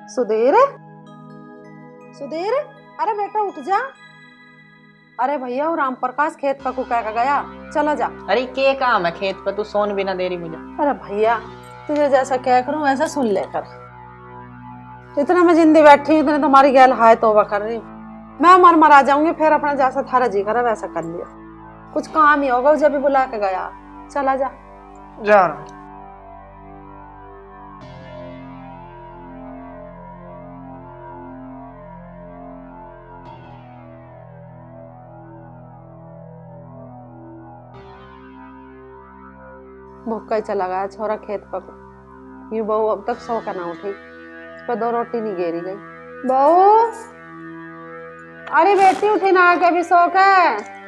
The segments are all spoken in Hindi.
सुधीर, सुधीर, अरे बेटा उठ जा। अरे भैया वो राम प्रकाश खेत का कुका का गया, चला जा। अरे के काम है खेत पे, तू सोन भी ना दे रही मुझे। अरे भैया तुझे जैसा क्या करूं वैसा सुन लेकर। इतना मैं जिंदी बैठी हूँ, इतने तुम्हारी गैल हाय तौबा कर रही हूँ। मैं मर आ जाऊंगी, फिर अपना जैसा थारा जी करा वैसा कर लियो। कुछ काम ही होगा, जब भी बुला के गया। चला जा। जा रहा हूँ। भूखा ही चला गया छोरा खेत पर। ये बहू अब तक सो कर ना उठी, इस पर 2 रोटी नहीं गेरी गई। बहू, अरे बेटी उठी ना के भी सो के।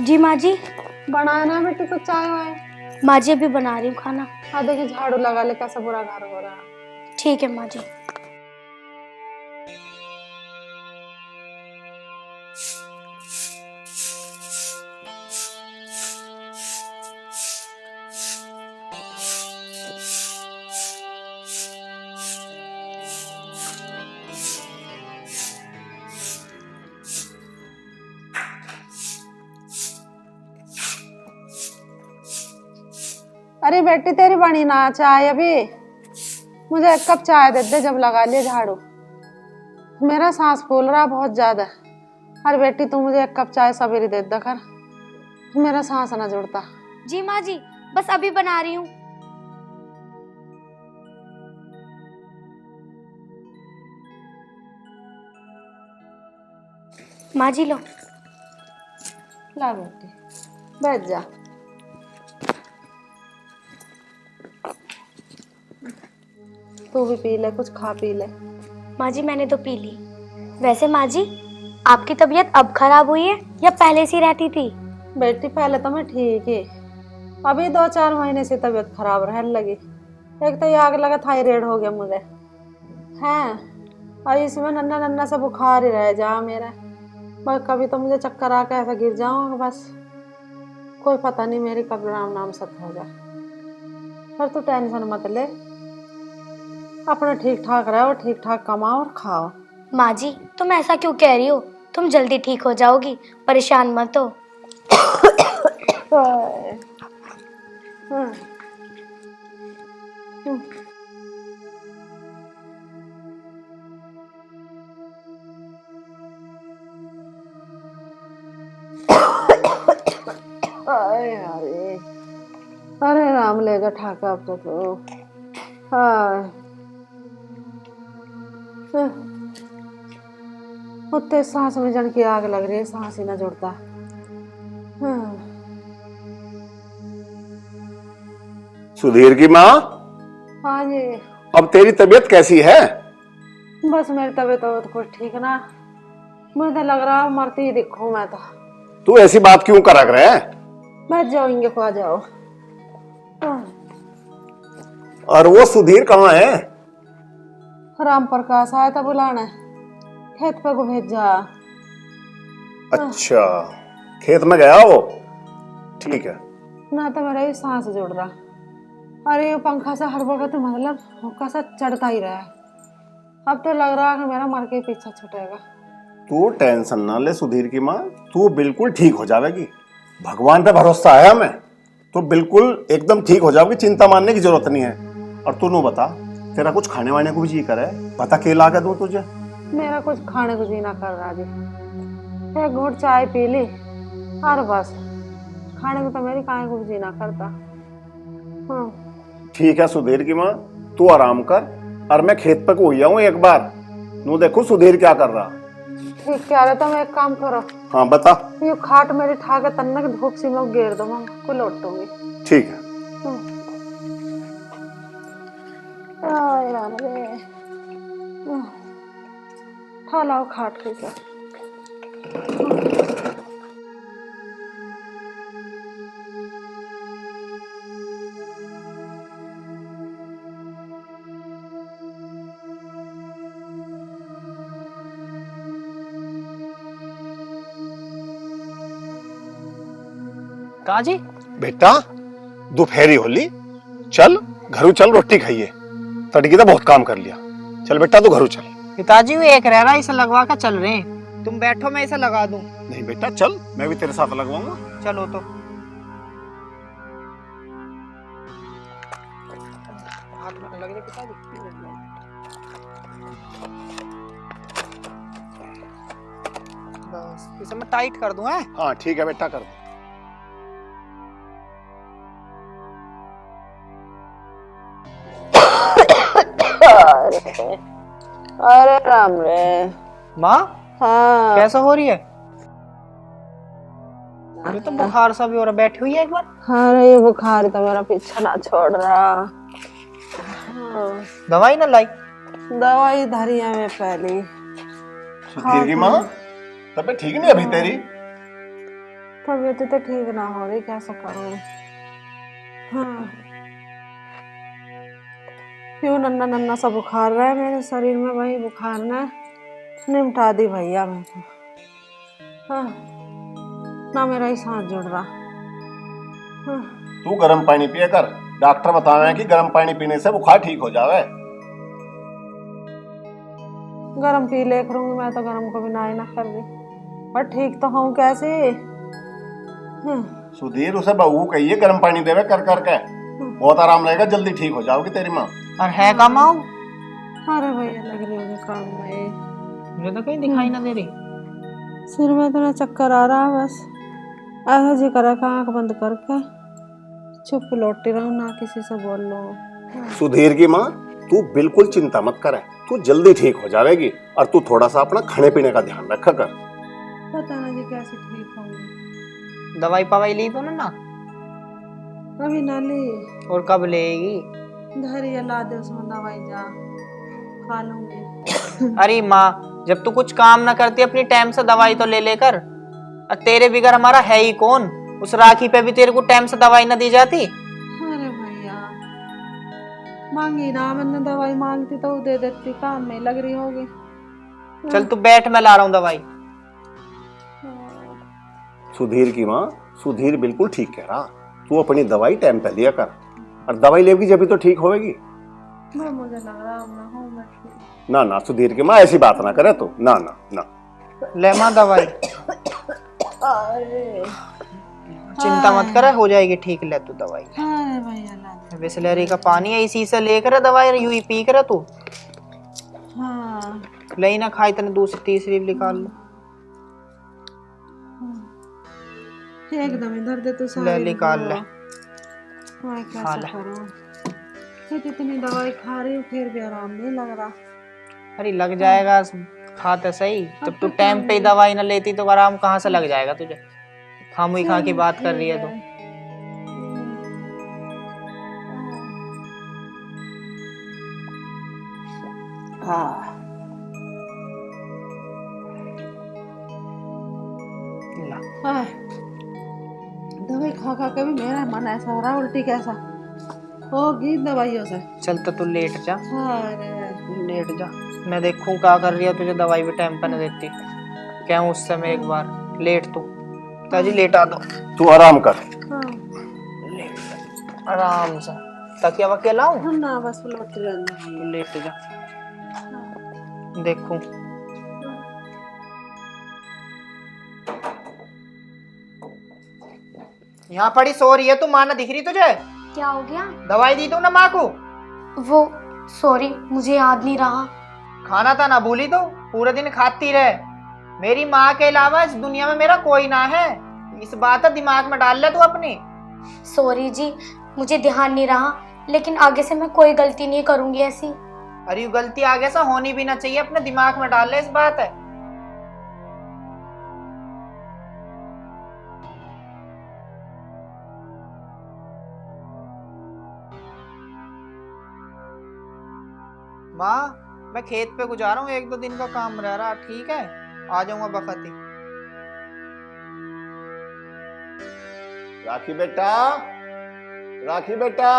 जी माँ जी। बनाना बेटी कुछ चाय वाय। माँ जी अभी बना रही हूँ खाना। हाँ देखिए झाड़ू लगा ले, कैसा बुरा घर हो रहा। ठीक है माँ जी। अरे बेटी तेरी बनी ना चाय अभी, मुझे 1 कप चाय दे दे जब लगा लिया झाड़ू। मेरा सांस फूल रहा बहुत ज्यादा। अरे बेटी तू मुझे 1 कप चाय सवेरे दे दे कर, मेरा सांस ना जुड़ता। जी माँ जी, बस अभी बना रही हूँ। माँ जी लो। ला बेटी बैठ जा। तू भी पी ले, कुछ खा पी ले। माँ जी मैंने तो पी ली। वैसे माँ जी आपकी तबीयत अब खराब हुई है या पहले से रहती थी? बेटी पहले तो मैं ठीक ही, अभी 2-4 महीने से तबीयत खराब रहने लगी। एक तो ये आग लगा थायराइड हो गया मुझे हैं, और इसमें नन्ना नन्ना सा बुखार ही रह जा मेरा। बस कभी तो मुझे चक्कर आके ऐसा गिर जाऊंगा, बस कोई पता नहीं मेरी कब राम नाम सत्य हो जाए। पर तू टेंशन मत ले, अपना ठीक ठाक रहो, ठीक ठाक कमाओ और खाओ। माँ जी तुम ऐसा क्यों कह रही हो? तुम जल्दी ठीक हो जाओगी, परेशान मत हो। अरे अरे राम लेगा ठाका अब तो। उत्ते सांस में जन की आग लग रही है, सांस ही ना जुड़ता। सुधीर की माँ, हाँ जी। अब तेरी तबीयत कैसी है? बस मेरी तबीयत तो कुछ ठीक ना, मुझे लग रहा मरती ही दिखूं मैं तो। तू ऐसी बात क्यों कर रहा है? बैठ जाओ, इंगे को आ जाओ। और वो सुधीर कहाँ है? राम प्रकाश आया था बुलाने, खेत पे को भेजा। अच्छा, खेत में गया वो? ठीक है। ना तो मेरा ही सांस जुड़ रहा। अरे ये पंखा सा हर वक्त मतलब हुक्का सा चढ़ता ही रहा है। अब तो लग रहा है कि मेरा मर के पीछा छूटेगा। तू टेंशन ना ले सुधीर की माँ, तू बिल्कुल ठीक हो जाएगी। भगवान पे भरोसा है हमें, तो बिल्कुल एकदम ठीक हो जाओगी, चिंता मानने की जरूरत नहीं है। और तू बता, तेरा कुछ खाने वाने को भी जी करे? बता के ला के दूं तुझे? मेरा कुछ खाने को जी ना कर रहा जी, 1 घूंट चाय पी ली और बस, खाने को तो मेरी काहे को भी जी ना करता। ठीक है सुधीर की माँ, तू आराम कर और मैं खेत पे को आऊं एक बार। नू देखो सुधीर क्या कर रहा। ठीक कह रहे, तो मैं एक काम करो। हाँ बता। ये खाट मेरी ठा के तन्ने की धूप सी में गिर दो, मैं को लौटूंगी। ठीक है। राम रे, ठा लाओ खाट के साथ। काजी बेटा दोपहरी होली, चल घरू चल, रोटी खाइए। तड़की तो बहुत काम कर लिया। चल बेटा तू घरू चल। पिताजी वो एक रह रहा है, इसे लगवा कर चल रहे हैं। तुम बैठो, मैं इसे लगा दूं। नहीं बेटा चल, मैं भी तेरे साथ लगवाऊंगा। चलो तो। हाथ में लग रहे पिताजी। बस इसे मैं टाइट कर दूं। है हाँ ठीक है बेटा, कर दो। अरे राम रे। माँ, हाँ कैसा हो रही है? ये तो बुखार सा भी हो रहा, बैठी हुई है एक बार। अरे ये बुखार तो मेरा पीछा ना छोड़ रहा। दवाई ना लाई? दवाई धरी है मैं पहले। सुधीर की माँ, तबीयत ठीक नहीं अभी तेरी? तबीयत तो ठीक ना हो रही, कैसा करूं। हाँ क्यों नन्ना नन्ना सा बुखार रहा है मेरे शरीर में, वही बुखार ने निमटा दी भैया मैं तो। हाँ ना मेरा ही सांस जुड़ रहा। हाँ। तू गर्म पानी पिया कर। डॉक्टर बतावे हैं कि गर्म पानी पीने से बुखार ठीक हो जावे। गरम पी ले करूंगी मैं तो, गरम को भी ना ही ना कर दी, पर ठीक तो हूँ कैसे। सुधीर उसे बहू कहिए गर्म पानी देवे कर करके, बहुत आराम रहेगा, जल्दी ठीक हो जाओगी तेरी माँ। और है काम आओ? अरे भैया लग रही होगी काम में, मुझे तो कहीं दिखाई ना दे रही। सिर में इतना चक्कर आ रहा है, बस ऐसा जी करा कि आंख बंद करके चुप लौटी रहूं, ना किसी से बोल लो। सुधीर की माँ, तू बिल्कुल चिंता मत कर, तू जल्दी ठीक हो जाएगी। और तू थोड़ा सा अपना खाने पीने का ध्यान रखा कर। पता ना जी कैसे ठीक होंगी। दवाई पवाई ली तो ना? अभी ना ली। और कब लेगी? धैर्य ला दे उसमें दवाई, जा खा लूंगी। अरे माँ, जब तू कुछ काम ना करती अपनी टाइम से दवाई तो ले लेकर। और तेरे बिगर हमारा है ही कौन? उस राखी पे भी तेरे को टाइम से दवाई ना दी जाती? अरे भैया मांगी ना मैंने दवाई, मांगती तो दे देती, काम में लग रही होगी। चल तू बैठ, मैं ला रहा हूँ दवाई। सुधीर की माँ, सुधीर बिल्कुल ठीक कह रहा। तू अपनी दवाई टाइम पे लिया कर, और दवाई लेगी जब तो ठीक होगी। मुझे लग रहा है ना हूँ मैं ठीक। ना ना सुधीर की माँ, ऐसी बात ना करे तू। ना ना ना, ले माँ दवाई। अरे चिंता मत कर, हो जाएगी ठीक। ले तू दवाई। अरे भैया ला दे। बिसलेरी का पानी है, इसी से लेकर दवाई यूं ही पी कर तू। हाँ ले ना खाई, तने दूसरी तीसरी भी निकाल लो। एकदम इधर दे तू सारी। ले निकाल ले। मैं खा कैसे ले। करूं, इतनी दवाई खा रही हूँ फिर भी आराम नहीं लग रहा। अरे लग जाएगा, खाते सही। जब तू टाइम पे ही दवाई ना लेती तो आराम कहाँ से लग जाएगा तुझे? खामुई खा की बात कर रही है तू। हाँ ला। आह, दवाई खा खा के भी मेरा मन ऐसा हो रहा, उल्टी कैसा होगी दवाइयों से। चल तो तू लेट जा, अरे लेट जा। मैं देखूं क्या कर रही है, तुझे दवाई भी टाइम पे नहीं देती। क्या उस समय एक बार लेट तू। ताजी लेटा दो। तू आराम कर। हाँ आराम से तकिया वकिया लाऊं? ना बस लौट रहना। तू लेट जा, देखूं। यहाँ पड़ी सो रही है तू, माँ ना दिख रही तुझे? क्या हो गया? दवाई दी तू ना माँ को? वो सॉरी, मुझे याद नहीं रहा। खाना था ना भूली तो, पूरे दिन खाती रहे। मेरी माँ के अलावा इस दुनिया में मेरा कोई ना है, इस बात दिमाग में डाल ले तू अपनी। सॉरी जी, मुझे ध्यान नहीं रहा, लेकिन आगे से मैं कोई गलती नहीं करूंगी ऐसी। अरे ये गलती आगे से होनी भी ना चाहिए, अपने दिमाग में डाल ले इस बात है। माँ मैं खेत पे गुजारा हूँ, 1-2 दिन का काम रह रहा, ठीक है? आ जाऊंगा बखत ही। राखी बेटा, राखी बेटा,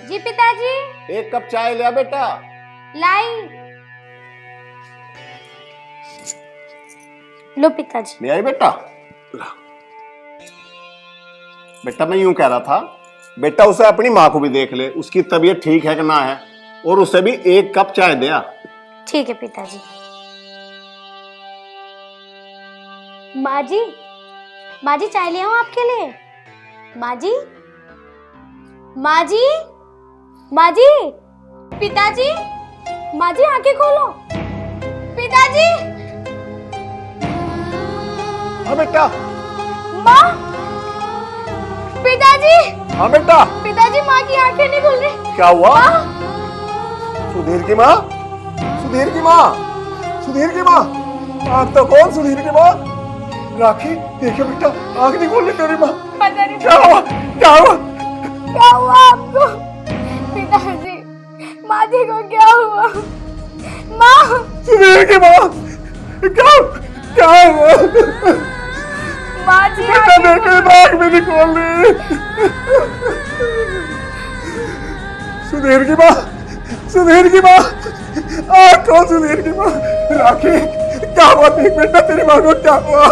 जी पिताजी। 1 कप चाय लिया बेटा। लाई। लो पिताजी। ले आई बेटा। ला। बेटा मैं यूं कह रहा था बेटा उसे अपनी माँ को भी देख ले, उसकी तबीयत ठीक है कि ना है, और उसे भी 1 कप चाय दिया। ठीक है पिताजी। माँ जी, माँ जी चाय ले आऊं आपके लिए? माँ जी, माँ जी, माँ जी, पिताजी, माँ जी आंखें खोलो, पिताजी। हाँ बेटा। माँ, पिताजी, हाँ बेटा। पिताजी माँ की आंखें नहीं खुल रही। क्या हुआ? माँ, सुधीर की माँ, सुधीर की माँ, सुधीर की माँ, आँख तो खोल सुधीर की माँ। राखी देखियो बेटा, आँख नहीं खोल रही तेरी माँ। पता नहीं क्या हुआ? क्या हुआ? क्या हुआ आपको? पिताजी, माँ जी को क्या हुआ? माँ, सुधीर की माँ, क्या क्या हुआ? माँ जी बेटा देखो आँख भी नहीं खोल रही। सुधीर की माँ, सुधीर की माँ, आँख खोल सुधीर की माँ। राखी क्या हुआ? देख बेटा तेरी माँ को क्या हुआ?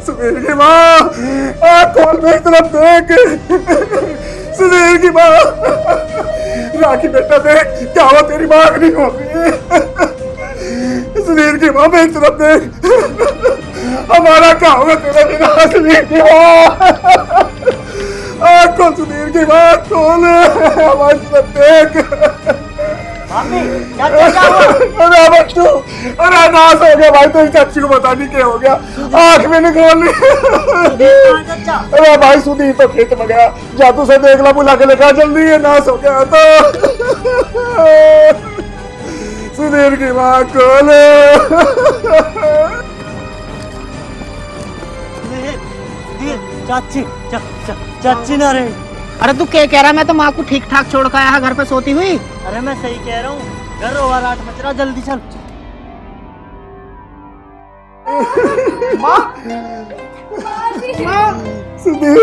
सुधीर की माँ, आँख खोल मेरी तरफ देख। सुधीर की माँ, राखी बेटा देख क्या हुआ? तेरी माँ आँख नहीं खोल रही है। सुधीर की माँ मेरी तरफ देख। हमारा क्या होगा तेरे बिना? सुधीर की माँ, आँख खोल सुधीर की माँ, आँख खोल, हमारी तरफ देख। अरे बच्चू, अरे नाश हो गया भाई, तेरी चाची को पता नहीं क्या हो गया, आँख में नहीं खोल रही। अरे भाई सुधीर तो खेत में गया, जादू से देख ला, बुला के लेकर जल्दी, ये नाश हो गया तो। सुधीर की माँ खोल। चाची चाची ना रही। अरे तू क्या कह रहा है? मैं तो माँ को ठीक ठाक छोड़ कर आया है घर पे सोती हुई। अरे मैं सही कह रहा हूँ, घर ओवरराट मच रहा, जल्दी चल। सुधीर,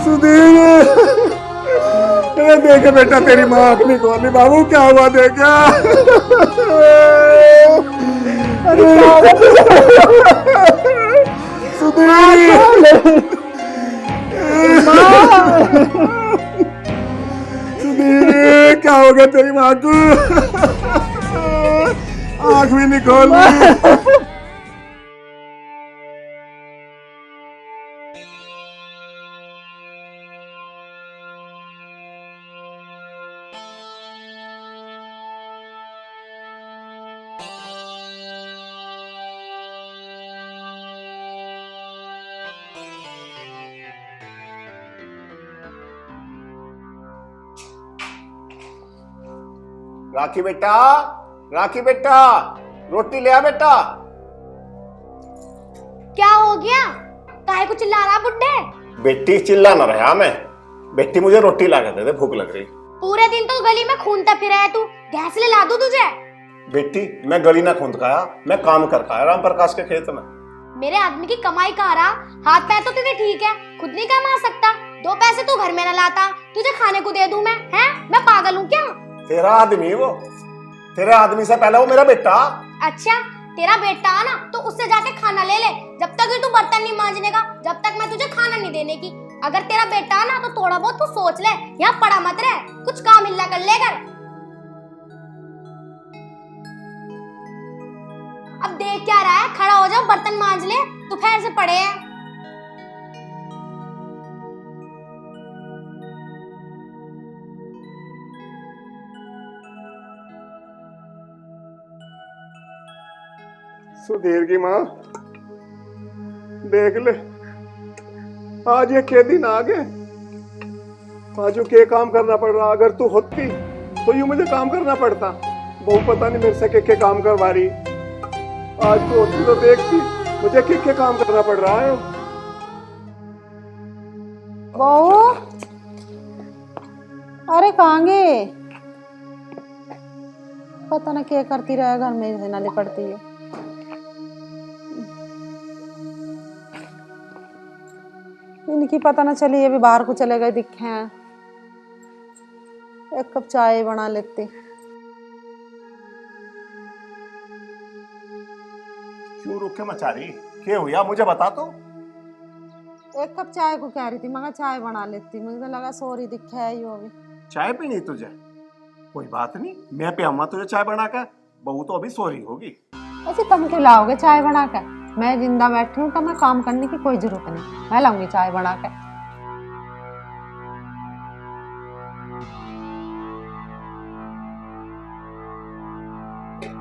सुधीर, अरे देखे बेटा तेरी माँ आँख नहीं खोली। बाबू क्या हुआ? देखा? सुधीर, सुधीर क्या हो गया तेरी माँ को? आँख भी नहीं खोल रही। राखी बेटा, राखी बेटा, रोटी ले आ बेटा। क्या हो गया? काहे को चिल्ला रहा बुड्ढे? बेटी चिल्ला ना रहा मैं, बेटी मुझे रोटी ला के दे दे, भूख लग रही। पूरे दिन तो गली में घूमता फिरा है तू, गैस ले ला दूं तुझे? बेटी मैं गली ना खूंद खाया, मैं काम कर खाया राम प्रकाश के खेत में। मेरे आदमी की कमाई कहाँ रहा? हाथ पैर तो तेरे ठीक है, खुद नहीं कमा सकता, 2 पैसे तू घर में न लाता, तुझे खाने को दे दूं मैं? हैं? मैं पागल हूँ क्या? तेरा आदमी वो, तेरे आदमी से पहले वो मेरा बेटा। अच्छा तेरा बेटा ना, तो उससे जाके खाना ले ले, जब तक तू बर्तन नहीं मांजने का, जब तक मैं तुझे खाना नहीं देने की। अगर तेरा बेटा ना, तो थोड़ा बहुत तू सोच ले, यहाँ पड़ा मत रहे, कुछ काम हिल्ला कर ले कर। अब देख क्या रहा है? खड़ा हो जाओ, बर्तन मांज ले, दोपहर से पड़े हैं। सुधीर की माँ देख ले, आज ये के दिन आ गए, आज जो के काम करना पड़ रहा। अगर तू होती तो यूं मुझे काम करना पड़ता। बहु पता नहीं मेरे से के काम करवा रही, आज तू होती तो देखती मुझे के काम करना पड़ रहा है। बहू, अरे कहाँ गए? पता ना क्या करती रहे, घर में से नाली पड़ती है। इनकी पता ना चली, ये भी बाहर को चले गए दिखे हैं। एक कप चाय बना लेती। क्यों रुके मचा रही? क्या हुआ मुझे बता तो। एक कप चाय को कह रही थी, मगर चाय बना लेती, मुझे तो लगा सोरी दिखा है यो भी। चाय पीनी तुझे? कोई बात नहीं, मैं पियाऊंगा तुझे चाय बना कर। बहू तो अभी सो रही होगी। ऐसे तुम क्यों लाओगे चाय बना कर? मैं जिंदा बैठी हूँ तो मैं काम करने की कोई जरूरत नहीं, मैं लाऊंगी चाय बना कर।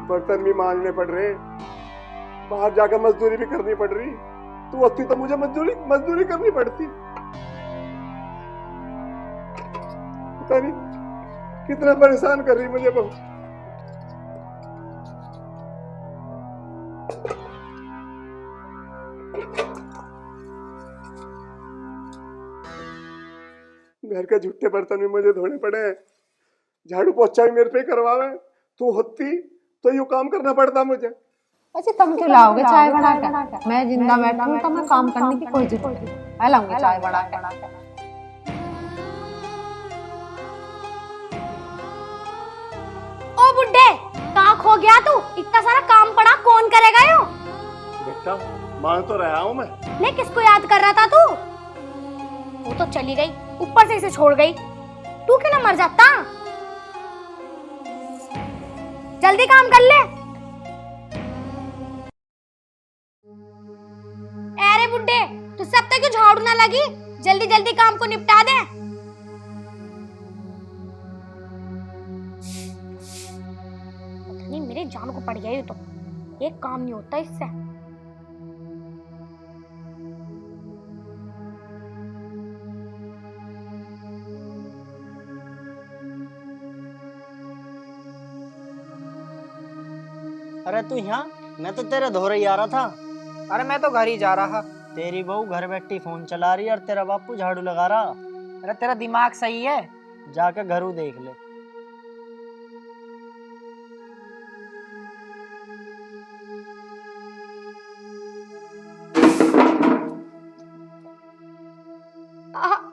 बर्तन भी मांजने पड़ रहे, बाहर जाकर मजदूरी भी करनी पड़ रही। तू होती तो मुझे मजदूरी करनी पड़ती। पता नहीं कितना परेशान कर रही मुझे बहू। घर के झूठे बर्तन भी मुझे धोने पड़े हैं, झाड़ू पोछा भी मेरे पे करवावे। तू होती तो यूं काम करना पड़ता मुझे। अच्छा तुम क्यों लाओगे चाय बना कर? मैं जिंदा बैठी हूँ तो मैं काम करने की कोई जरूरत नहीं, मैं लाऊंगी चाय बना कर। ओ बुड्ढे, कहाँ खो गया तू? इतना सारा काम पड़ा, कौन करेगा यो? बेटा मान तो रहा हूं मैं। नहीं, किसको याद कर रहा था तू? वो तो चली गई, ऊपर से इसे छोड़ गई। तू क्यों ना मर जाता? जल्दी काम कर ले। अरे बुड्ढे, तू सब तक क्यों झाड़ू ना लगी? जल्दी जल्दी काम को निपटा दे। नहीं, मेरे जान को पड़ गया ये तो, एक काम नहीं होता इससे। अरे तू यहाँ? मैं तो तेरे धोरे ही आ रहा था। अरे मैं तो घर ही जा रहा। तेरी बहू घर बैठी फोन चला रही है और तेरा बापू झाड़ू लगा रहा। अरे तेरा दिमाग सही है? जाके घरू देख ले।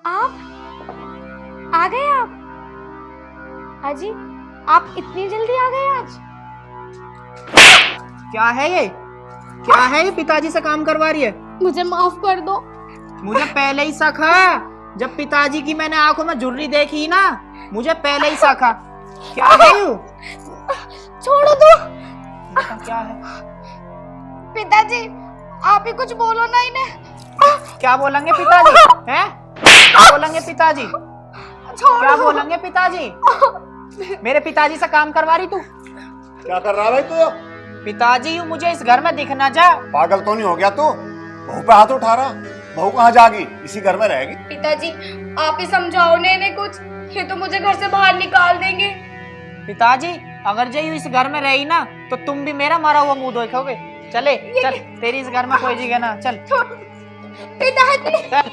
आप आ गए? आप हाजी, आप इतनी जल्दी आ गए आज? क्या है ये? क्या है ये? पिताजी से काम करवा रही है? मुझे माफ कर दो। मुझे पहले ही शक है। जब पिताजी की मैंने आंखों में झुर्री देखी ना, मुझे पहले ही शक है। क्या है यू? छोड़ो तो। क्या है? पिताजी, आप ही कुछ बोलो ना इन्हें। क्या बोलेंगे पिताजी? हैं? क्या बोलेंगे पिताजी? क्या बोलेंगे पिताजी? मेरे पिताजी से काम करवा रही तू? क्या कर रहा भाई तू? पिताजी यूं मुझे इस घर में दिख ना जा। पागल तो नहीं हो गया तू? बहू पे हाथ उठा रहा? बहू कहाँ जाएगी? इसी घर में रहेगी। पिताजी, आप ही समझाओ ने इन्हें कुछ, ये तो मुझे घर से बाहर निकाल देंगे। पिताजी, अगर जय इस घर में रही ना तो तुम भी मेरा मरा हुआ मुंह देखोगे। चले चल, तेरी इस घर में कोई जगह ना। चल पिताजी। चल।